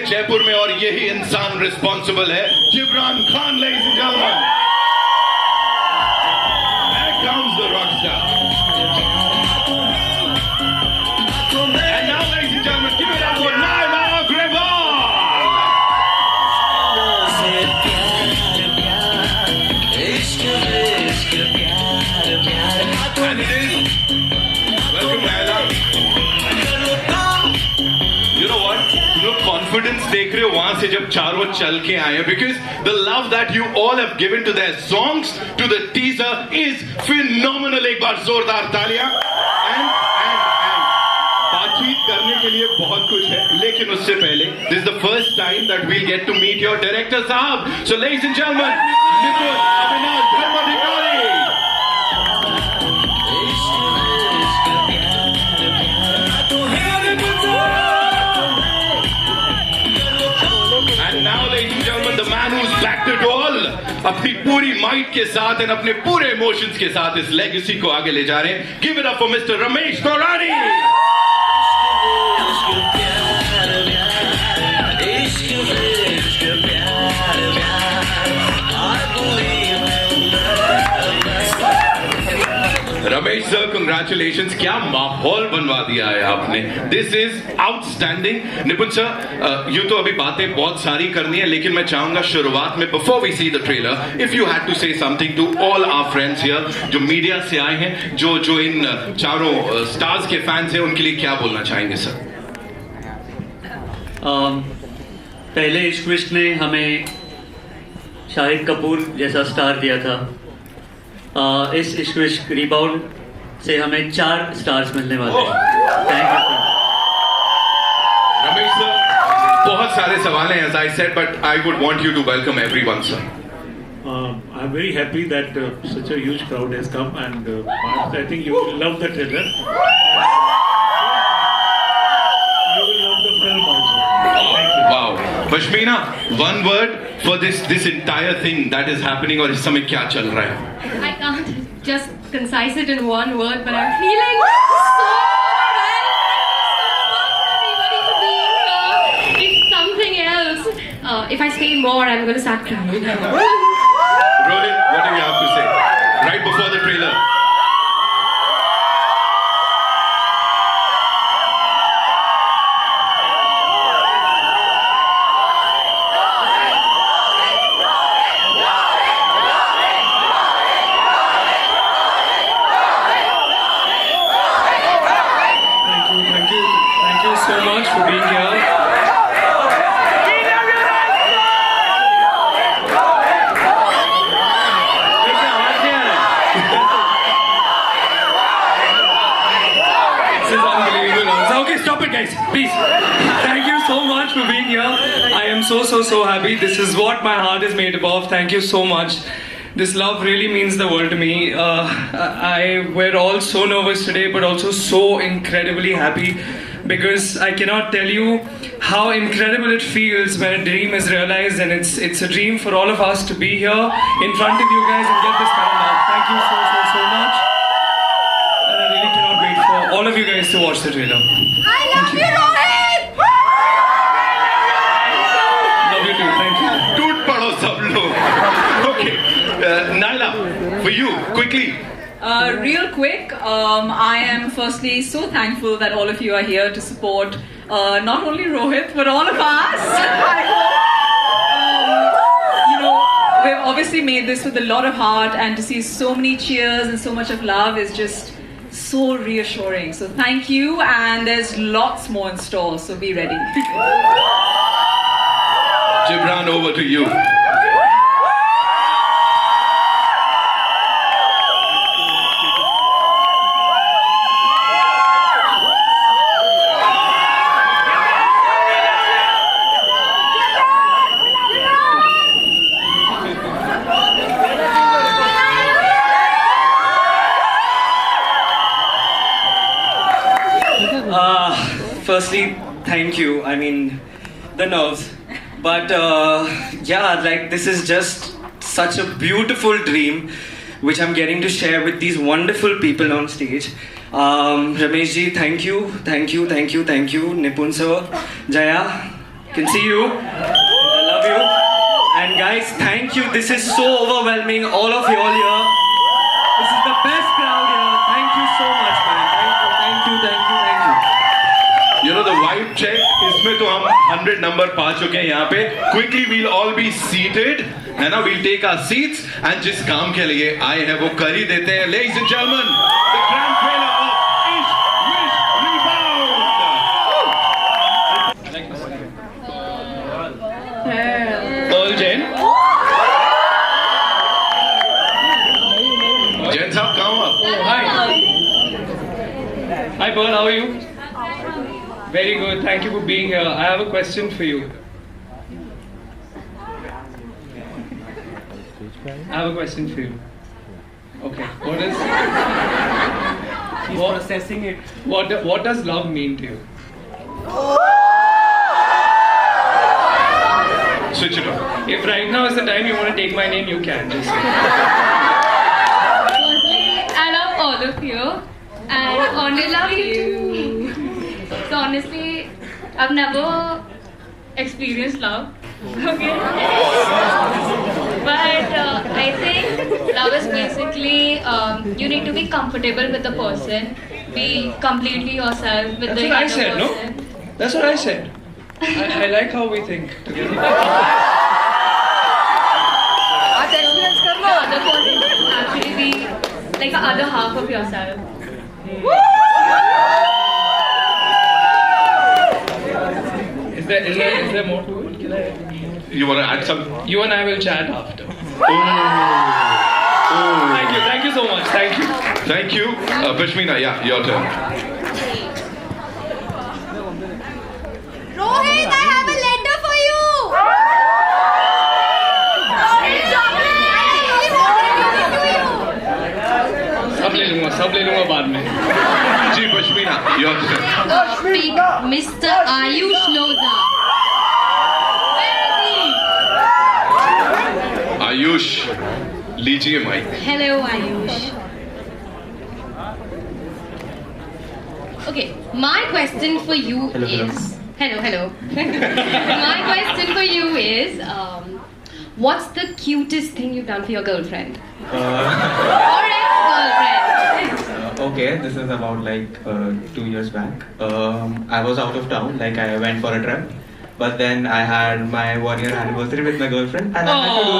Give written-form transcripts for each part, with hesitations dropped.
जयपुर में और यही इंसान रिस्पॉन्सिबल है Jibran Khan, ladies and gentlemen. Here comes the rock star. And now, ladies and gentlemen, give it up for Naila Agarwal. And it is. Welcome, Naila. You know what? Confidence देख रहे हो वहां से जब चारों चल के आए, because the love that you all have given to their songs, to the teaser is phenomenal. एक बार जोरदार तालियां. And बातचीत करने के लिए बहुत कुछ है, लेकिन उससे पहले this is the first time that we'll get to meet your director साहब. So ladies and gentlemen, Nipun Avinash Dharmadhikari. And now, ladies and gentlemen, the man who's backed it all, अपनी पूरी माइट के साथ और अपने पूरे emotions के साथ इस लेगेसी को आगे ले जा रहे हैं. Give it up for Mr. Ramesh Taurani. Ramesh sir, congratulations. क्या माहौल बनवा दिया है आपने. This is outstanding. निपुण सर, यूं तो अभी बातें बहुत सारी करनी है, लेकिन मैं चाहूंगा शुरुआत में, before we see the trailer, if you had to say something to all our friends here जो मीडिया से आए हैं, जो इन चारों स्टार्स के फैंस हैं, उनके लिए क्या बोलना चाहेंगे सर? पहले इश्क विश्क ने हमें शाहिद कपूर जैसा स्टार दिया था. इस इश्क विश्क रिबाउंड से हमें 4 स्टार्स मिलने वाले हैं. Thank you Ramesh sir. बहुत सारे सवाल हैं, as I said, but I would want you to welcome everyone, sir. I'm very happy that such a huge crowd has come, and I think you will love the trailer. You will love the film also. Thank you. Wow. Pashmina, one word for this entire thing that is happening, और इस समय क्या चल रहा है? I can't just concise it in one word, but I'm feeling so well. Thank you so much, everybody, for being here. It's something else. If I say more, I'm going to start crying. Rohit, what do you have to say? Right before the trailer. Thank you so much for being here. This is unbelievable. Okay, stop it, guys, please. Thank you so much for being here. I am so happy. This is what my heart is made of. Thank you so much. This love really means the world to me. We're all so nervous today, but also so incredibly happy, because I cannot tell you how incredible it feels when a dream is realized, and it's a dream for all of us to be here in front of you guys and get this kind of love. Thank you so much, and I really cannot wait for all of you guys to watch the trailer. I love you, Rohit! Love you too. Thank you. टूट पड़ो सब लोग. Okay, Naila, for you, quickly. Real quick, I am firstly so thankful that all of you are here to support not only Rohit but all of us. I hope, we've obviously made this with a lot of heart, and to see so many cheers and so much of love is just so reassuring. So thank you, and there's lots more in store, so be ready. Gibran, over to you. Firstly, thank you. I mean, the nerves. But yeah, like, this is just such a beautiful dream which I'm getting to share with these wonderful people on stage. Ramesh ji, thank you. Nipun sir, Jaya, Can see you. I love you. And guys, thank you. This is so overwhelming. All of you all here. This is the best crowd here. Thank you so much, man. Thank you. You know the vibe check. इसमें तो हम 100 number पा चुके हैं यहाँ पे. Quickly we'll all be seated. है ना? We'll take our seats and जिस काम के लिए आए हैं वो कर ही देते हैं. Ladies and gentlemen, the grand trailer of Ishq Wish Rebound. Pearl Jain. Jain साहब कहाँ हो आप? Hi. Hi Pearl, how are you? Very good. Thank you for being here. I have a question for you. Okay. Processing it. What does love mean to you? Switch it on. If right now is the time you want to take my name, you can. Just say. Firstly, I love all of you. And honestly, love you too. So honestly, I've never experienced love. Okay. But I think love is basically you need to be comfortable with the person, be completely yourself with That's the what I other said, no? person. That's what I said. I like how we think together. The other person should actually be like the other half of yourself. Is there more to it? Can I? You want to add some? You and I will chat after. Oh. Thank you so much. Thank you. Thank you. Pashmina, yeah, your turn. Rohit, I have a letter for you. सब ले लूंगा बाद में. जी pashmina, your turn. Speak, Mr. Ayush Lodha. Ayush, लीजिए mic. Hello, Ayush. Okay, my question for you is. Hello. My question for you is, what's the cutest thing you've done for your girlfriend? Or ex-girlfriend? Okay, this is about like 2 years back. I was out of town, like I went for a trip. But then I had my 1 year anniversary with my girlfriend and I had to do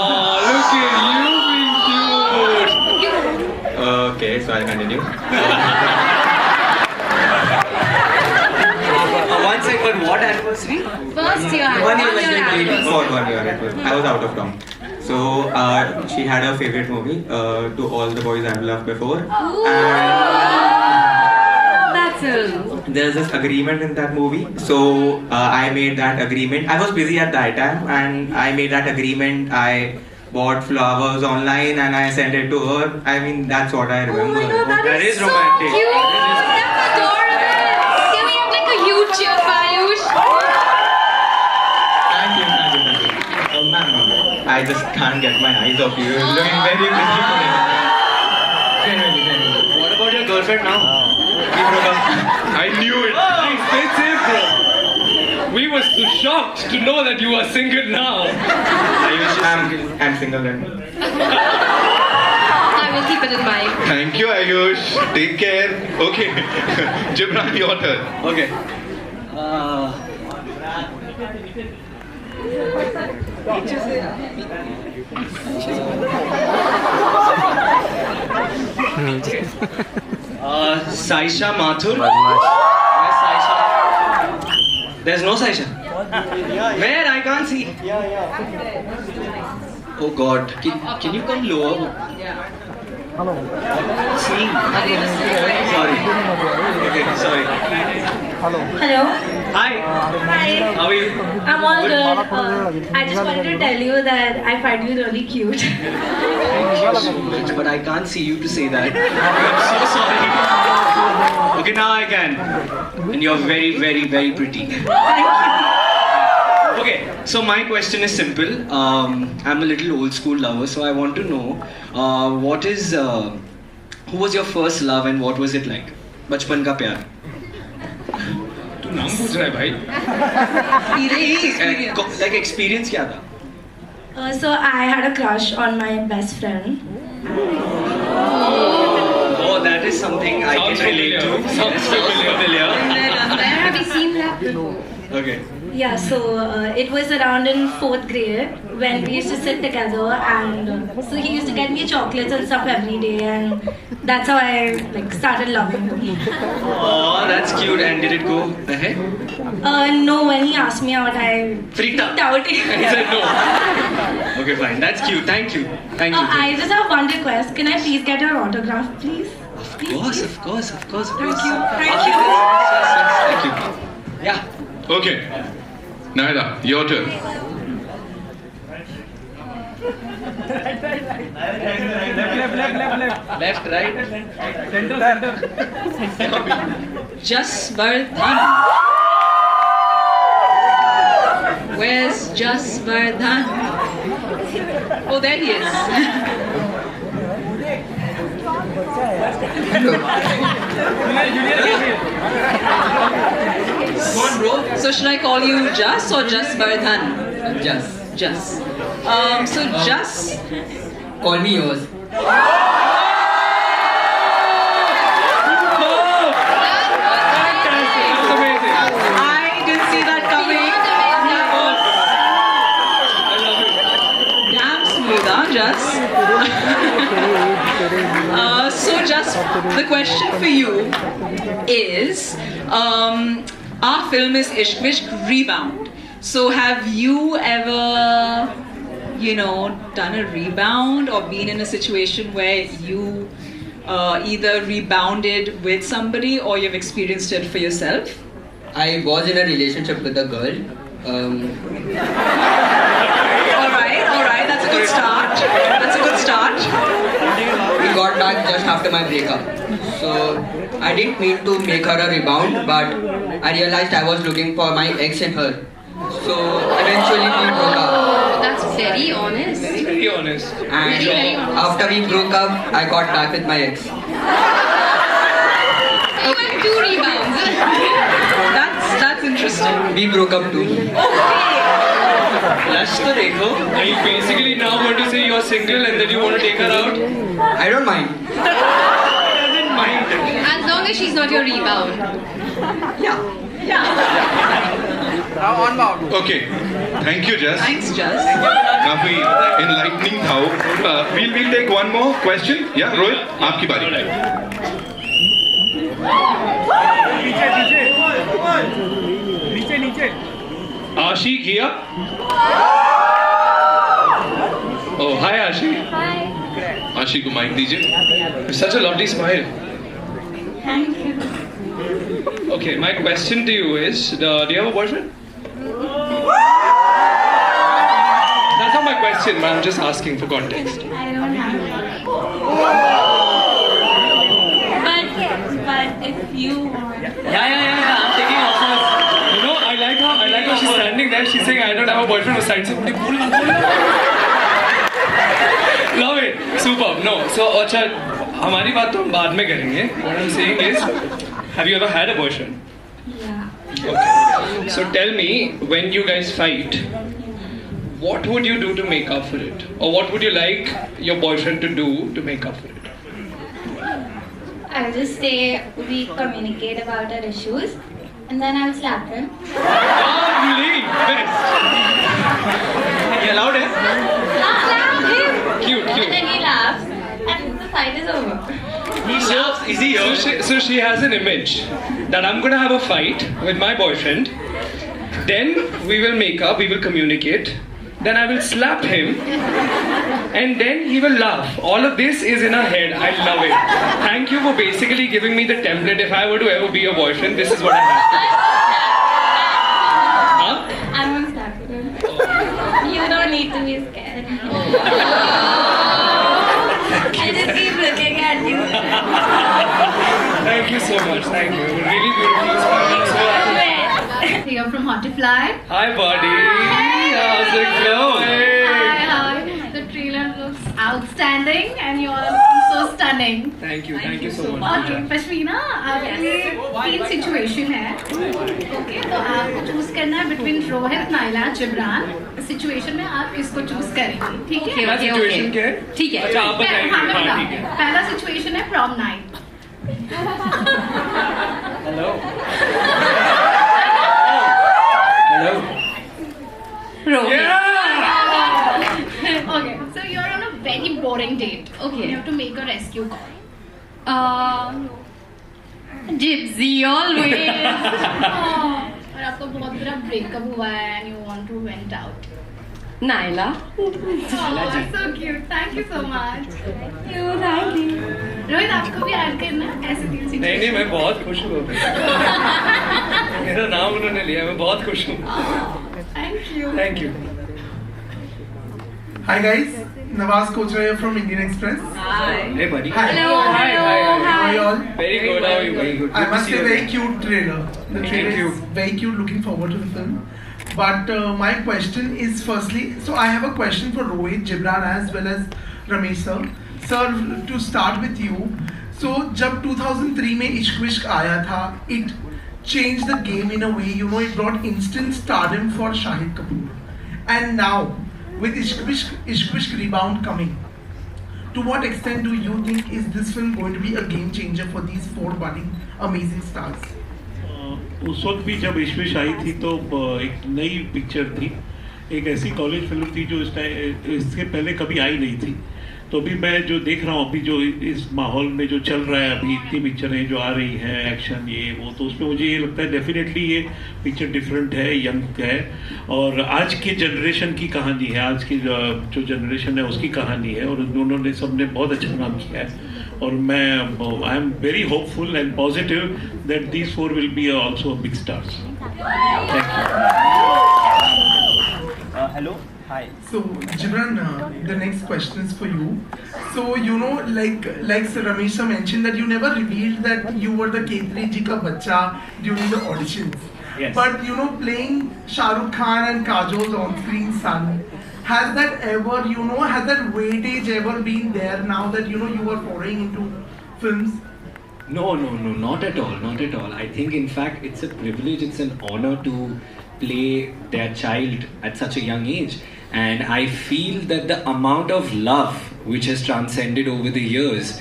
Look at you being cute. Okay, so I'll continue. One second, what anniversary? First year. 1 year, for 1 year it was. I was out of town. So she had her favorite movie, To All the Boys I've Loved Before. And That's it. there's this agreement in that movie. So I made that agreement. I was busy at that time and I made that agreement. I bought flowers online and I sent it to her. I mean, that's what I Oh remember. my god, That is so romantic. cute. That's adorable. Can we have like a huge cheer for Ayush? Thank you. Ma'am, I just can't get my eyes off you. You're looking very pretty today. Genuinely. What about your girlfriend now? We broke up. I knew it. Expensive, bro. We were so shocked to know that you are single now. I'm single right now. I will keep it in mind. Thank you, Ayush. Take care. Okay. Jibran, your turn. Okay. Saisha Mathur. Where's Saisha? There's no Saisha. Where? I can't see. Oh God. Can you come lower? See? Sorry. Okay, sorry. Hello. Hi. Hi. How are you? I'm all good. I just wanted to tell you that I find you really cute. But I can't see you to say that. I'm so sorry. Okay, now I can. And you're very, very, very pretty. Thank you. Okay, so my question is simple. I'm a little old school lover, so I want to know who was your first love and what was it like? Bachpan ka pyar. To तू नाम पूछ रहा है भाई? Like experience क्या था? So I had a crush on my best friend. Oh, that is something I can relate to. Sounds familiar. Where have you seen that before? Okay. Yeah, so it was around in 4th grade when we used to sit together, and so he used to get me chocolates and stuff every day, and that's how I like started loving him. Oh, that's cute. And did it go ahead? No, when he asked me out, I Freaked out. out. He said no. Okay, fine. That's cute. Thank you. Thank you. I just have one request. Can I please get your autograph, please? Of course. Thank you. Thank you. Yes, thank you. Yeah. Okay. Naida, your turn. Left, right. Jasvardhan. Where's Jasvardhan? Oh, there he is. So should I call you Jas or Jasvardhan? Jas. So Jas. Call me yours. I didn't see that coming. Damn smooth, huh, Jas? So Jas, the question for you is, our film is Ishq Vishk Rebound. So have you ever, done a rebound or been in a situation where you either rebounded with somebody or you've experienced it for yourself? I was in a relationship with a girl. Alright, that's a good start. We got back just after my breakup. So I didn't mean to make her a rebound, but I realized I was looking for my ex in her. So eventually we broke up. Oh, that's very honest. Very honest. And Very honest. after we broke up, I got back with my ex. You had 2 rebounds. That's interesting. We broke up too. Flush to dekho. Are you basically now going to say you're single and that you want to take her out? I don't mind. Doesn't mind. As long as she's not your rebound. Okay. Thank you, Jess. Thanks, Jas. काफी enlightening था वो. We'll take one more question. Yeah, Rohit, आपकी बारी. Ashi here. Oh, hi Ashi. आशी को mic दीजिए. Such a lovely smile. Thank you. Okay, my question to you is, do you have a boyfriend? That's not my question, but I'm just asking for context. I don't have it. But if you want. Yeah. I'm taking offers. You know, I like how she's standing there. She's saying, I don't have a boyfriend. Or side se बोलना. Love it. Superb. No. So, अच्छा, हमारी बात तो हम बाद में करेंगे. What I'm saying is, have you ever had a boyfriend? Yeah. Okay. So tell me, when you guys fight, what would you do to make up for it? Or what would you like your boyfriend to do to make up for it? I'll just say we communicate about our issues, and then I'll slap him. Oh, really? Best. You allowed it? I'll slap him. Cute. And then he laughs, and the fight is over. He laughs. Is he yours? So she has an image that I'm gonna have a fight with my boyfriend, then we will make up, we will communicate, then I will slap him, and then he will laugh. All of this is in her head. I love it. Thank you for basically giving me the template. If I were to ever be your boyfriend, this is what I have. Huh? I won't slap him. You don't need to be scared. I just keep looking at you. Thank you so much. Thank you. Really beautiful. Inspiring. So happy. You're from Hot to Fly. Hi, buddy. How's it going? Hi. The trailer looks outstanding and you're looking so stunning. Thank you so much. Okay, pashmina आपके 3 situation है. Okay, तो आपको choose करना है between Rohit, Naila, Jibran. Situation में आप इसको choose करेंगे, ठीक है? क्या सिचुएशन क्या है? ठीक है. अच्छा, आप बताइए. हाँ, मैं हाँ, बताऊँ. ठीक है. पहला सिचुएशन है prom night. Hello. Hello. Rohit. Okay, so you're on a very boring date. Okay. You have to make a rescue call. Gypsy always. और आपको बहुत बड़ा ब्रेकअप हुआ है and you want to vent out. Naila. Oh, so cute. Thank you so much. Thank you. Rohit, आपको भी add करना है ऐसे 3 सिचुएशन. नहीं, मैं बहुत खुश हूँ. मेरा नाम उन्होंने लिया, मैं बहुत खुश हूँ. Thank you. Hi guys, Nawaz Kochra from Indian Express. Hey buddy. Hi. Hi. How are you all? Very good. How are you? Very good. I Good to must see say, you very again. cute trailer. The Thank trailer you. is very cute. Looking forward to the film. But my question is, firstly, so I have a question for Rohit, Gibran as well as Ramesh sir. Sir, to start with you. So जब 2003 में इश्क विश्क आया था, it changed the game in a way. You know, it brought instant stardom for Shahid Kapoor. And now, with Ishq Vishk Rebound coming, to what extent do you think is this film going to be a game changer for these 4 budding amazing stars? उस वक्त भी जब इश्विश आई थी तो एक नई picture थी, एक ऐसी कॉलेज फिल्म थी जो इसके पहले कभी आई नहीं थी. तो अभी मैं जो देख रहा हूँ अभी जो इस माहौल में जो चल रहा है, अभी इतनी पिक्चरें जो आ रही हैं, एक्शन ये वो, तो उसमें मुझे ये लगता है डेफिनेटली ये पिक्चर डिफरेंट है, यंग है और आज के जनरेशन की कहानी है, आज की जो जनरेशन है उसकी कहानी है और उन्होंने सबने बहुत अच्छा काम किया है. और मैं I am very hopeful and positive that these 4 will be also big stars. Thank you. Hello. Hi. So Gibran, the next question is for you. So you know, like Sir Ramesh sir mentioned that you never revealed that you were the K3 ji ka bacha during the auditions. Yes. But you know, playing Shah Rukh Khan and Kajol's on-screen son, has that weightage ever been there now that you know you are foraying into films? No, not at all, not at all. I think in fact it's a privilege, it's an honor to play their child at such a young age. And I feel that the amount of love which has transcended over the years,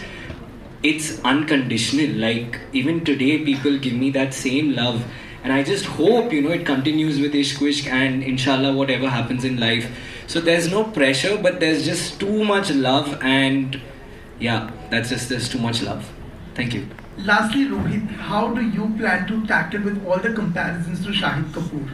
it's unconditional. Like even today people give me that same love. And I just hope, you know, it continues with Ishq Vishk and inshallah whatever happens in life. So there's no pressure, but there's just too much love and yeah, there's too much love. Thank you. Lastly, Rohit, how do you plan to tackle with all the comparisons to Shahid Kapoor?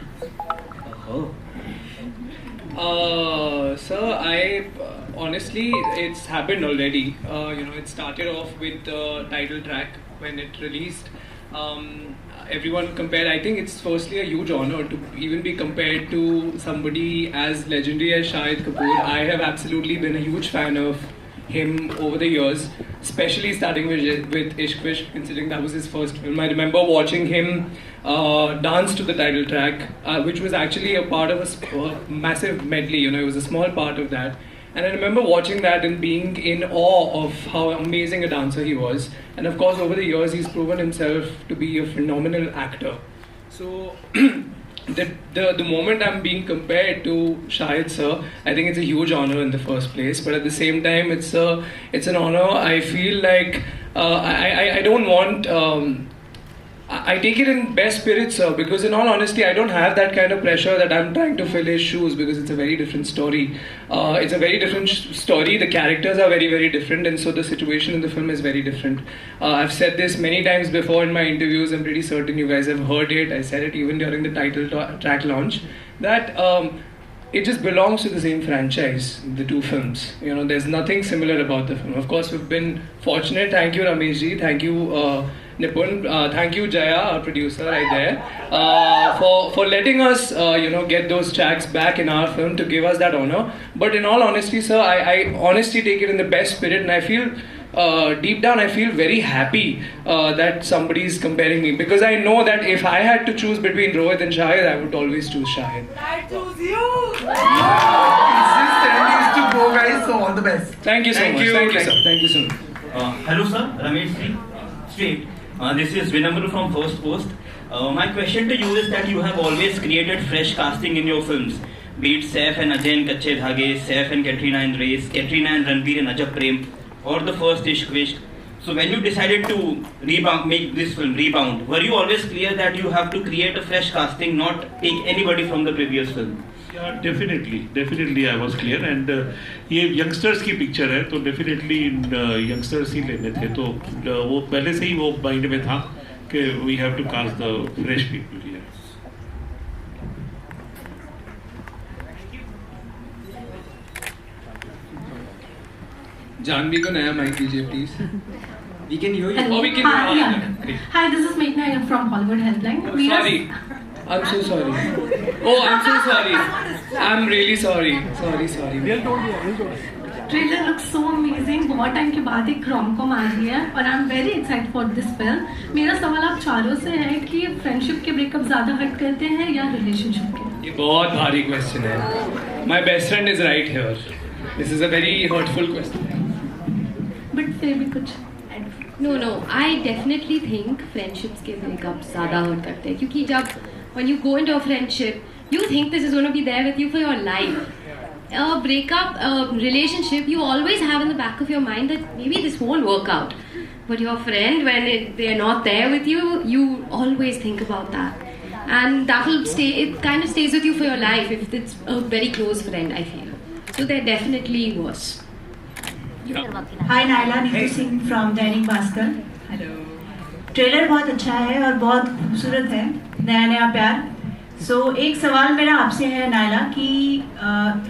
Sir, I honestly, it's happened already. It started off with the title track when it released. Everyone compared. I think it's firstly a huge honor to even be compared to somebody as legendary as Shahid Kapoor. I have absolutely been a huge fan of him over the years, especially starting with Ishq Vishk, considering that was his first film. I remember watching him dance to the title track, which was actually a part of a massive medley. You know, it was a small part of that. And I remember watching that and being in awe of how amazing a dancer he was. And of course, over the years, he's proven himself to be a phenomenal actor. So, the moment I'm being compared to Shahid sir, I think it's a huge honor in the first place. But at the same time, it's an honor. I feel like I don't want. I take it in best spirits, sir, because in all honesty, I don't have that kind of pressure that I'm trying to fill his shoes, because it's a very different story. It's a very different story. The characters are very, very different, and so the situation in the film is very different. I've said this many times before in my interviews. I'm pretty certain you guys have heard it. I said it even during the title track launch, that it just belongs to the same franchise, the two films. You know, there's nothing similar about the film. Of course, we've been fortunate. Thank you, Ramesh ji. Thank you, Nipun. Thank you, Jaya, our producer right there, for letting us, get those tracks back in our film to give us that honor. But in all honesty, sir, I honestly take it in the best spirit, and I feel, deep down, I feel very happy that somebody is comparing me, because I know that if I had to choose between Rohit and Shahid, I would always choose Shahid. I choose you! It's just 10 days to go, guys, so all the best. Thank you so much. Thank you, sir. Thank you so much. Hello, sir. Ramesh Sri. Straight. This is Vinamru from First Post. My question to you is that you have always created fresh casting in your films. Be it Saif and Ajay in Kache Dhage, Saif and Katrina in Race, Katrina and Ranveer in Ajab Prem, or the first Ishq Vishk. So when you decided to make this film, Rebound, were you always clear that you have to create a fresh casting, not take anybody from the previous film? Yeah, definitely I was clear and ये youngsters की picture है तो definitely youngsters ही लेने थे तो वो पहले से ही वो माइंड में था कि we have to cast the fresh people here. Janvi को नया माइक दीजिए please. We can hear you. Oh, we can hear you. Yeah. Hi, this is Meghna. I'm from Hollywood Helpline. Sorry. I'm so sorry. Oh, I'm so sorry. I'm really sorry. Sorry. Trailer looks so amazing. बहुत time के बाद एक rom-com आ रही है और I'm very excited for this film. मेरा सवाल आप चारों से है कि फ्रेंडशिप के ब्रेकअप ज्यादा हर्ट करते हैं या रिलेशनशिप के? ये बहुत भारी क्वेश्चन है. My best friend is right here. This is a very hurtful question. But फिर भी कुछ. No, I definitely think friendships के breakups ज़्यादा hurt करते हैं क्योंकि जब when you go into a friendship, you think this is going to be there with you for your life. A breakup, a relationship, you always have in the back of your mind that maybe this won't work out. But your friend, when they're not there with you, you always think about that. And that will stay, it kind of stays with you for your life if it's a very close friend, I feel. So they're definitely worse. Hi Naila, Neetu Singh from Dainik Bhaskar. Hello. Trailer बहुत अच्छा है और बहुत खूबसूरत है. नया प्यार. एक सवाल मेरा आपसे है नायला कि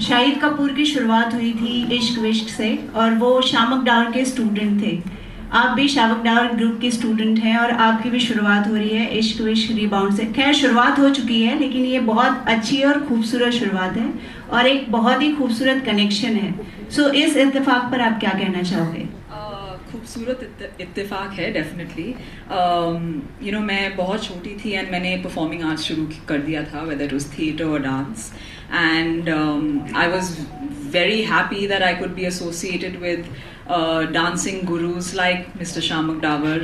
शाहिद कपूर की शुरुआत हुई थी इश्क विश्क से और वो शामक डावर के स्टूडेंट थे. आप भी शामक डावर ग्रुप के स्टूडेंट हैं और आपकी भी शुरुआत हो रही है इश्क विश्क रिबाउंड से. खैर शुरुआत हो चुकी है लेकिन ये बहुत अच्छी और खूबसूरत शुरुआत है और एक बहुत ही खूबसूरत कनेक्शन है. इस इत्तेफाक पर आप क्या कहना चाहोगे? खूबसूरत इत्तेफाक है डेफिनेटली. मैं बहुत छोटी थी एंड मैंने परफॉर्मिंग आर्ट्स शुरू कर दिया था, वेदर इट वाज थिएटर और dance, and I was very happy that I could be associated with dancing gurus like Mr. Shamak Davar,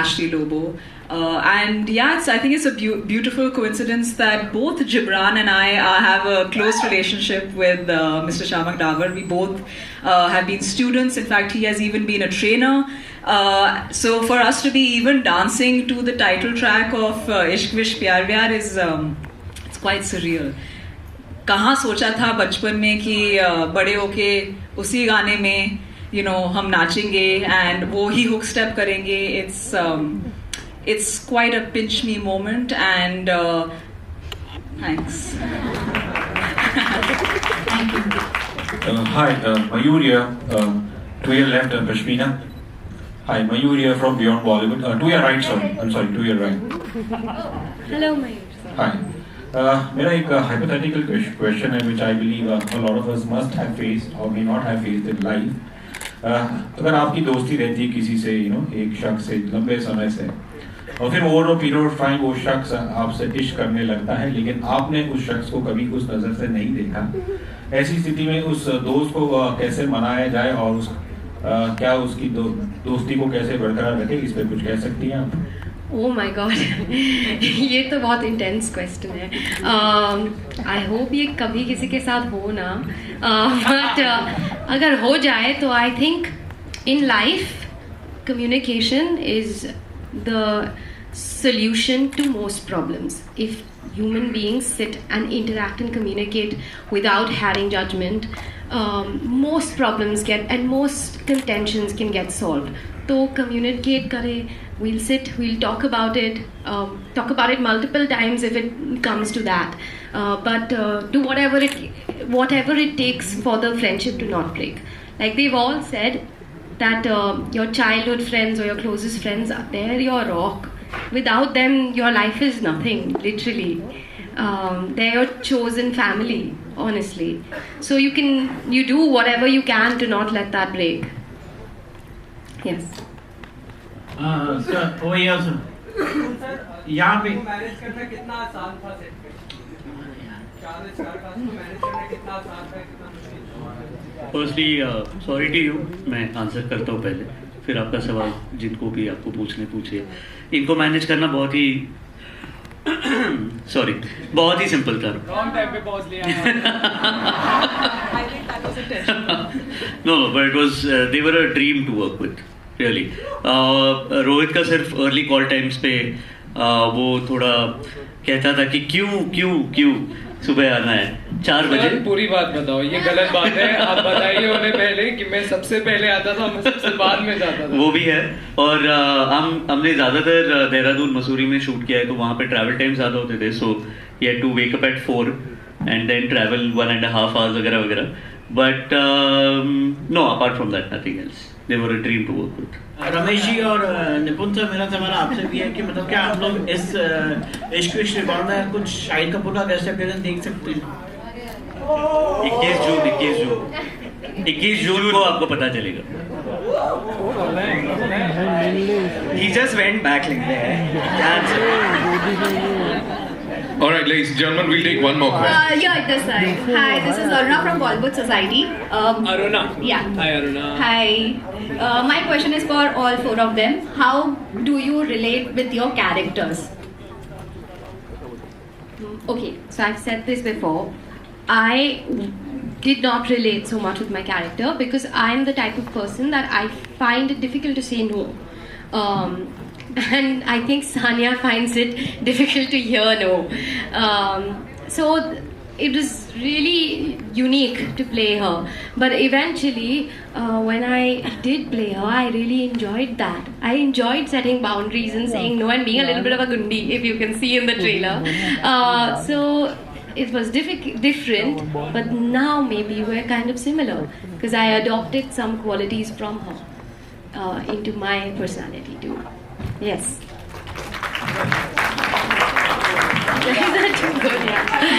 Ashley Lobo. And yeah, I think it's a beautiful coincidence that both Gibran and I have a close relationship with Mr. Shamak Davar. We both have been students. In fact, he has even been a trainer. So for us to be even dancing to the title track of Ishq Vishk Pyar Vyar is it's quite surreal. कहाँ सोचा था बचपन में कि बड़े होके उसी गाने में हम नाचेंगे एंड वो ही हुक स्टेप करेंगे. It's quite a pinch me moment and thanks. Hi, Mayur here. To your left, Pashmina. Hi, Mayur here from Beyond Bollywood. To your right, sorry. I'm sorry, to your right. Hello, Mayur. Hi. मेरा एक hypothetical question है which I believe a lot of us must have faced or may not have faced in life. अगर आपकी दोस्ती रहती है किसी से एक शख्स से लंबे समय से और फिर over a period of time वो शख्स आपसे इश्क करने लगता है लेकिन आपने उस शख्स को कभी उस नज़र से नहीं देखा, ऐसी स्थिति में उस दोस्त को कैसे मनाया जाए और क्या उसकी दोस्ती को कैसे बरकरार रखे, इस पर कुछ कह सकती हैं आप? Oh my God, ये तो बहुत इंटेंस क्वेश्चन है. आई होप ये कभी किसी के साथ हो ना, बट अगर हो जाए तो I think in life communication is the solution to most problems. If human beings sit and interact and communicate without having judgment, most problems and most contentions can get solved. So communicate kare, we'll sit, we'll talk about it multiple times if it comes to that. But do whatever it takes for the friendship to not break. Like they've all said that your childhood friends or your closest friends, they're your rock. Without them, your life is nothing, literally. They're your chosen family, honestly. So you do whatever you can to not let that break. Yes. Sir, over here, sir. यहाँ पे firstly sorry to you, मैं answer करता हूँ पहले, फिर आपका सवाल जिनको भी आपको पूछे। इनको मैनेज करना बहुत ही सॉरी, बहुत ही सिंपल था। रॉन्ग टाइम पे पहुंच लिया। No, but it was they were a dream to work with, really. Rohit का सिर्फ अर्ली कॉल टाइम्स पे वो थोड़ा कहता था कि क्यों सुबह आना है 4 बजे। पूरी बात बताओ, ये गलत बात है। आप बताइए उन्हें पहले कि मैं सबसे पहले आता था, मैं सबसे बाद में जाता था। वो भी है, और हमने ज़्यादातर देहरादून मसूरी में शूट किया है, तो वहाँ पे ट्रैवल टाइम ज़्यादा होते थे, so you had to wake up at 4 and then travel 1.5 hours वगैरह। But no, apart from that nothing else, they were a dream to work with. Ramesh ji और निपुण सर, मेरा सवाल आपसे भी है कि मतलब क्या आप लोग इस इश्क विश्क रिबाउंड में कुछ शाहिद कपूर का गेस्ट अपीयरेंस देख सकते हैं? 21 जून को आपको पता चलेगा। He just went back like that. All right, ladies and gentlemen, we'll take one more question. Yeah, this side. Hi, this is Aruna from Bollywood Society. Aruna. Yeah. Hi, Aruna. Hi. My question is for all 4 of them. How do you relate with your characters? Okay, so I've said this before. I did not relate so much with my character because I'm the type of person that I find it difficult to say no. And I think Sanya finds it difficult to hear no. So it was really unique to play her. But eventually, when I did play her, I really enjoyed that. I enjoyed setting boundaries and saying no and being a little bit of a gundi, if you can see in the trailer. So it was different, but now maybe we're kind of similar because I adopted some qualities from her into my personality too. Yes.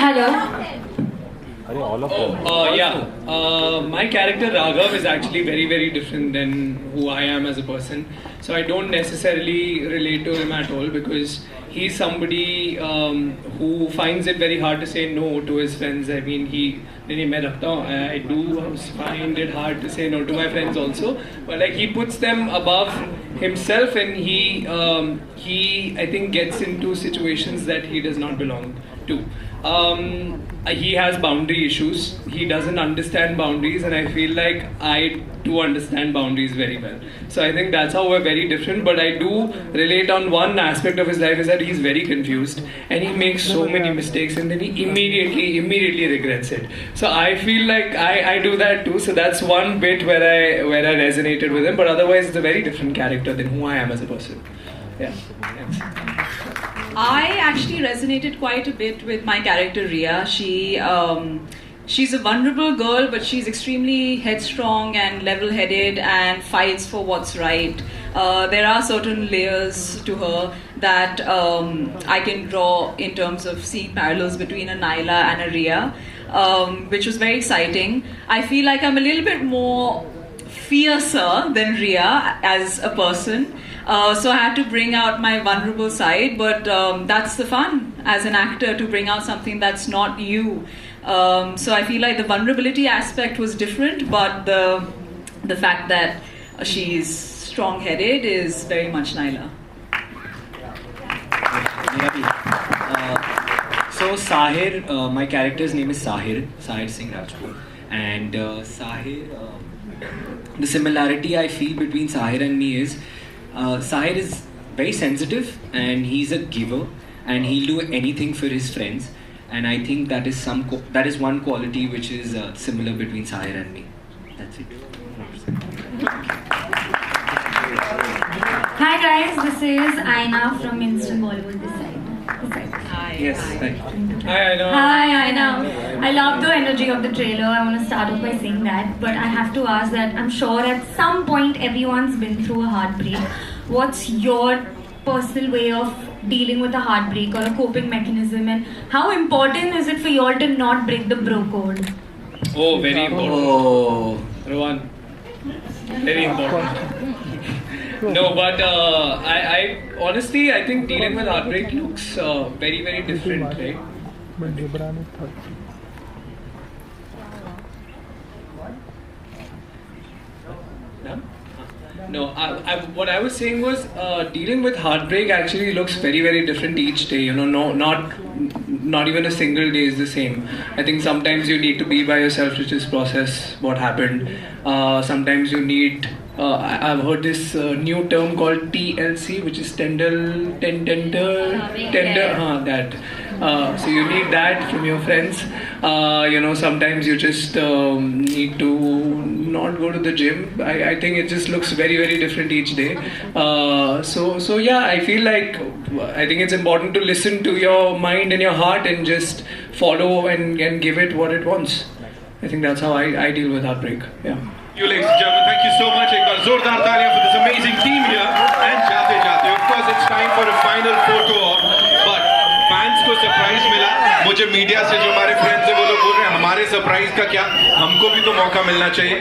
Hello. My character Raghav is actually very, very different than who I am as a person. So I don't necessarily relate to him at all because he's somebody who finds it very hard to say no to his friends. I mean, I do find it hard to say no to my friends also. But like he puts them above himself, and he I think gets into situations that he does not belong to. He has boundary issues. He doesn't understand boundaries, and I feel like I do understand boundaries very well. So I think that's how we're very different. But I do relate on one aspect of his life is that he's very confused and he makes so many mistakes, and then he immediately regrets it. So I feel like I do that too. So that's one bit where I resonated with him. But otherwise, it's a very different character than who I am as a person. Yeah. Thanks. I actually resonated quite a bit with my character Ria. She's a vulnerable girl, but she's extremely headstrong and level-headed and fights for what's right. There are certain layers to her that I can draw in terms of seeing parallels between a Naila and a Ria, which was very exciting. I feel like I'm a little bit more fiercer than Ria as a person. So I had to bring out my vulnerable side, but that's the fun as an actor, to bring out something that's not you. So I feel like the vulnerability aspect was different, but the fact that she's strong-headed is very much Naila. So Sahir, my character's name is Sahir Singh Rajput, and Sahir, the similarity I feel between Sahir and me is Sahir is very sensitive and he's a giver and he'll do anything for his friends, and I think that is one quality which is similar between Sahir and me. That's it. Hi guys, this is Aina from Instant Bollywood this side. Hi. Yes. Hi, Aina. Hi, Aina. I love the energy of the trailer. I want to start off by saying that, but I have to ask that I'm sure at some point everyone's been through a heartbreak. What's your personal way of dealing with a heartbreak or a coping mechanism, and how important is it for you all to not break the bro code? Oh, very important. Oh. Rohan, very important. No, but I honestly, I think dealing with heartbreak looks very, very different, right? No, what I was saying was dealing with heartbreak actually looks very, very different each day. You know, not even a single day is the same. I think sometimes you need to be by yourself to just process what happened. Sometimes you need. I've heard this new term called TLC, which is tender. That. So you need that from your friends. You know, sometimes you just need to not go to the gym. I think it just looks very, very different each day. So yeah, I feel like I think it's important to listen to your mind and your heart and just follow and give it what it wants. I think that's how I deal with heartbreak. Yeah. You ladies and gentlemen, thank you so much. एक बार जोरदार तालियां for this amazing team here. And जाते of course it's time for a final photo op. But fans को surprise मिला. मुझे media से जो हमारे friends हैं वो लोग बोल रहे हैं हमारे surprise का क्या? हमको भी तो मौका मिलना चाहिए.